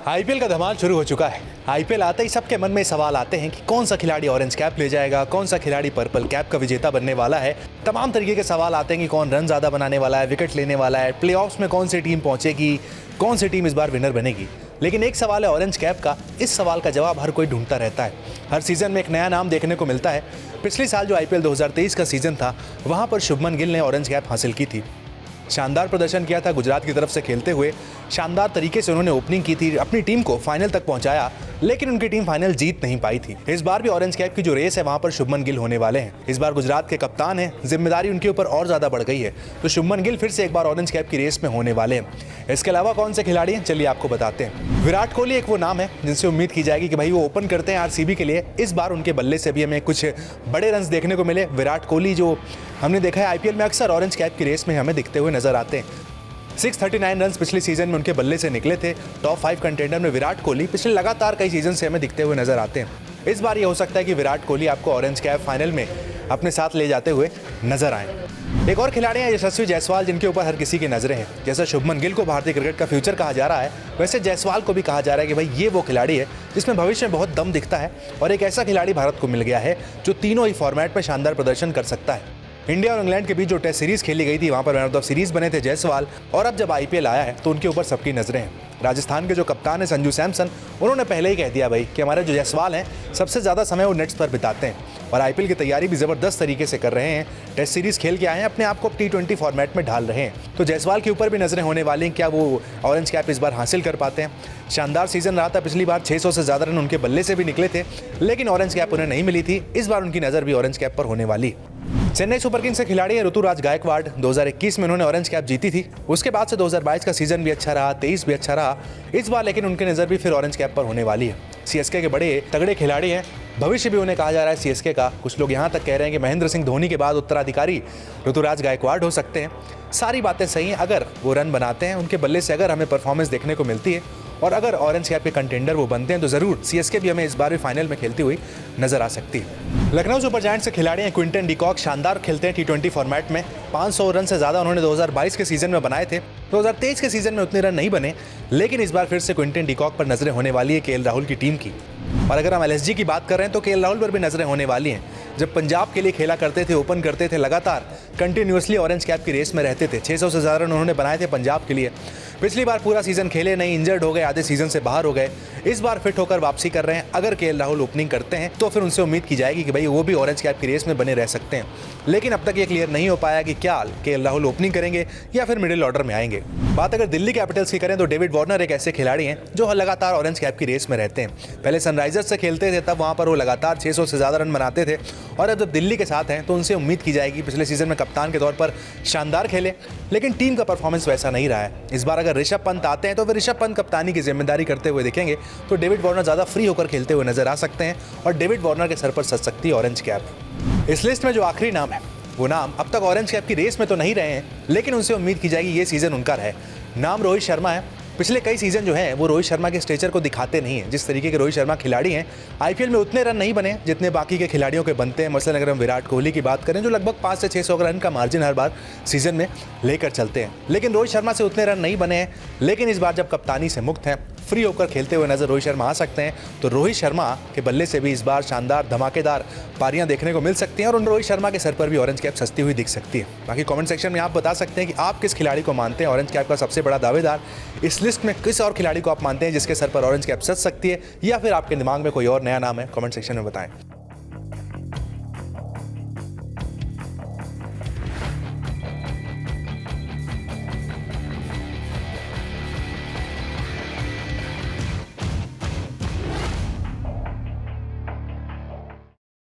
IPL का धमाल शुरू हो चुका है। आईपीएल आते ही सबके मन में सवाल आते हैं कि कौन सा खिलाड़ी ऑरेंज कैप ले जाएगा, कौन सा खिलाड़ी पर्पल कैप का विजेता बनने वाला है। तमाम तरीके के सवाल आते हैं कि कौन रन ज़्यादा बनाने वाला है, विकेट लेने वाला है, प्लेऑफ्स में कौन सी टीम पहुंचेगी, कौन सी टीम इस बार विनर बनेगी। लेकिन एक सवाल है ऑरेंज कैप का। इस सवाल का जवाब हर कोई ढूंढता रहता है। हर सीज़न में एक नया नाम देखने को मिलता है। पिछले साल जो आईपीएल 2023 का सीज़न था, वहाँ पर शुभमन गिल ने ऑरेंज कैप हासिल की थी। शानदार प्रदर्शन किया था गुजरात की तरफ से खेलते हुए। शानदार तरीके से उन्होंने ओपनिंग की थी, अपनी टीम को फाइनल तक पहुंचाया, लेकिन उनकी टीम फाइनल जीत नहीं पाई थी। इस बार भी ऑरेंज कैप की जो रेस है वहां पर शुभमन गिल होने वाले हैं। इस बार गुजरात के कप्तान हैं, जिम्मेदारी उनके ऊपर और ज्यादा बढ़ गई है, तो शुभमन गिल फिर से एक बार ऑरेंज कैप की रेस में होने वाले हैं। इसके अलावा कौन से खिलाड़ी हैं, चलिए आपको बताते हैं। विराट कोहली एक वो नाम है जिनसे उम्मीद की जाएगी कि भाई वो ओपन करते हैं आरसीबी के लिए। इस बार उनके बल्ले से भी हमें कुछ बड़े रन देखने को मिले। विराट कोहली जो हमने देखा है आईपीएल में अक्सर ऑरेंज कैप की रेस में हमें दिखते हुए नजर आते हैं। 639 रन पिछले सीजन में उनके बल्ले से निकले थे। टॉप 5 कंटेंडर में विराट कोहली पिछले लगातार कई सीजन से हमें दिखते हुए नजर आते हैं। इस बार ये हो सकता है कि विराट कोहली आपको ऑरेंज कैप फाइनल में अपने साथ ले जाते हुए नजर आए। एक और खिलाड़ी हैं यशस्वी जायसवाल, जिनके ऊपर हर किसी की नजरें हैं। जैसा शुभमन गिल को भारतीय क्रिकेट का फ्यूचर कहा जा रहा है, वैसे जायसवाल को भी कहा जा रहा है कि भाई ये वो खिलाड़ी है जिसमें भविष्य में बहुत दम दिखता है, और एक ऐसा खिलाड़ी भारत को मिल गया है जो तीनों ही फॉर्मेट में शानदार प्रदर्शन कर सकता है। इंडिया और इंग्लैंड के बीच जो टेस्ट सीरीज खेली गई थी, वहां पर मैन ऑफ द सीरीज बने थे जायसवाल, और अब जब आईपीएल आया है तो उनके ऊपर सबकी नजरें हैं। राजस्थान के जो कप्तान है संजू सैमसन, उन्होंने पहले ही कह दिया भाई कि हमारे जो जायसवाल हैं सबसे ज़्यादा समय वो नेट्स पर बिताते हैं, और आईपीएल की तैयारी भी ज़बरदस्त तरीके से कर रहे हैं। टेस्ट सीरीज खेल के आए हैं, अपने आप को T20 फॉर्मेट में ढाल रहे हैं। तो जायसवाल के ऊपर भी नजरें होने वाली हैं, क्या वो ऑरेंज कैप इस बार हासिल कर पाते हैं। शानदार सीजन रहा था, पिछली बार 600 से ज़्यादा रन उनके बल्ले से भी निकले थे, लेकिन ऑरेंज कैप उन्हें नहीं मिली थी। इस बार उनकी नज़र भी ऑरेंज कैप पर होने वाली। चेन्नई सुपर किंग्स के खिलाड़ी है ऋतुराज गायकवाड़। 2021 में उन्होंने ऑरेंज कैप जीती थी। उसके बाद से 2022 का सीजन भी अच्छा रहा, 23 भी अच्छा रहा। इस बार लेकिन उनकी नज़र भी फिर ऑरेंज कैप पर होने वाली है। सीएसके के बड़े तगड़े खिलाड़ी हैं, भविष्य भी उन्हें कहा जा रहा है सीएसके का। कुछ लोग यहाँ तक कह रहे हैं कि महेंद्र सिंह धोनी के बाद उत्तराधिकारी ऋतुराज गायकवाड़ हो सकते हैं। सारी बातें सही हैं, अगर वो रन बनाते हैं, उनके बल्ले से अगर हमें परफॉर्मेंस देखने को मिलती है, और अगर ऑरेंज कैप के कंटेंडर वो बनते हैं, तो ज़रूर सीएसके भी हमें इस बार भी फाइनल में खेलती हुई नजर आ सकती है। लखनऊ सुपर जायंट्स के खिलाड़ी हैं क्विंटन डिकॉक। शानदार खेलते हैं T20 फॉर्मेट में। 500 रन से ज़्यादा उन्होंने 2022 के सीज़न में बनाए थे। 2023 के सीज़न में उतने रन नहीं बने, लेकिन इस बार फिर से क्विंटन डिकॉक पर नजरें होने वाली है केएल राहुल की टीम की। और अगर हम एलएसजी की बात कर रहे हैं तो केएल राहुल पर भी नजरें होने वाली हैं। जब पंजाब के लिए खेला करते थे, ओपन करते थे, लगातार कंटिन्यूसली ऑरेंज कैप की रेस में रहते थे। 600 से ज़्यादा रन उन्होंने बनाए थे पंजाब के लिए। पिछली बार पूरा सीजन खेले नहीं, इंजर्ड हो गए, आधे सीजन से बाहर हो गए। इस बार फिट होकर वापसी कर रहे हैं। अगर केएल राहुल ओपनिंग करते हैं तो फिर उनसे उम्मीद की जाएगी कि भाई वो भी ऑरेंज कैप की रेस में बने रह सकते हैं। लेकिन अब तक ये क्लियर नहीं हो पाया कि क्या केएल राहुल ओपनिंग करेंगे या फिर मिडिल ऑर्डर में आएंगे। बात अगर दिल्ली कैपिटल्स की करें तो डेविड वार्नर एक ऐसे खिलाड़ी हैं जो लगातार ऑरेंज कैप की रेस में रहते हैं। पहले सनराइजर्स से खेलते थे, तब वहाँ पर वो लगातार 600 से ज़्यादा रन बनाते थे, और अब जब दिल्ली के साथ हैं तो उनसे उम्मीद की जाएगी। पिछले सीजन में कप्तान के तौर पर शानदार खेले, लेकिन टीम का परफॉर्मेंस वैसा नहीं रहा है। इस बार अगर ऋषभ पंत आते हैं तो फिर ऋषभ पंत कप्तानी की जिम्मेदारी करते हुए दिखेंगे, तो डेविड वार्नर ज़्यादा फ्री होकर खेलते हुए नजर आ सकते हैं, और डेविड वार्नर के सर पर सज सकती है ऑरेंज कैप। इस लिस्ट में जो आखिरी नाम है, वो नाम अब तक ऑरेंज कैप की रेस में तो नहीं रहे हैं, लेकिन उनसे उम्मीद की जाएगी ये सीजन उनका रहे। नाम रोहित शर्मा है। पिछले कई सीजन जो है वो रोहित शर्मा के स्टेचर को दिखाते नहीं है। जिस तरीके के रोहित शर्मा खिलाड़ी हैं, आईपीएल में उतने रन नहीं बने जितने बाकी के खिलाड़ियों के बनते हैं। मसलन अगर हम विराट कोहली की बात करें, जो लगभग 500 से 600 रन का मार्जिन हर बार सीजन में लेकर चलते हैं, लेकिन रोहित शर्मा से उतने रन नहीं बने हैं। लेकिन इस बार जब कप्तानी से मुक्त हैं, फ्री होकर खेलते हुए नजर रोहित शर्मा आ सकते हैं, तो रोहित शर्मा के बल्ले से भी इस बार शानदार धमाकेदार पारियां देखने को मिल सकती हैं, और उन रोहित शर्मा के सर पर भी ऑरेंज कैप सजती हुई दिख सकती है। बाकी कमेंट सेक्शन में आप बता सकते हैं कि आप किस खिलाड़ी को मानते हैं ऑरेंज कैप का सबसे बड़ा दावेदार। इस लिस्ट में किस और खिलाड़ी को आप मानते हैं जिसके सर पर ऑरेंज कैप सज सकती है, या फिर आपके दिमाग में कोई और नया नाम है, कमेंट सेक्शन में बताएं।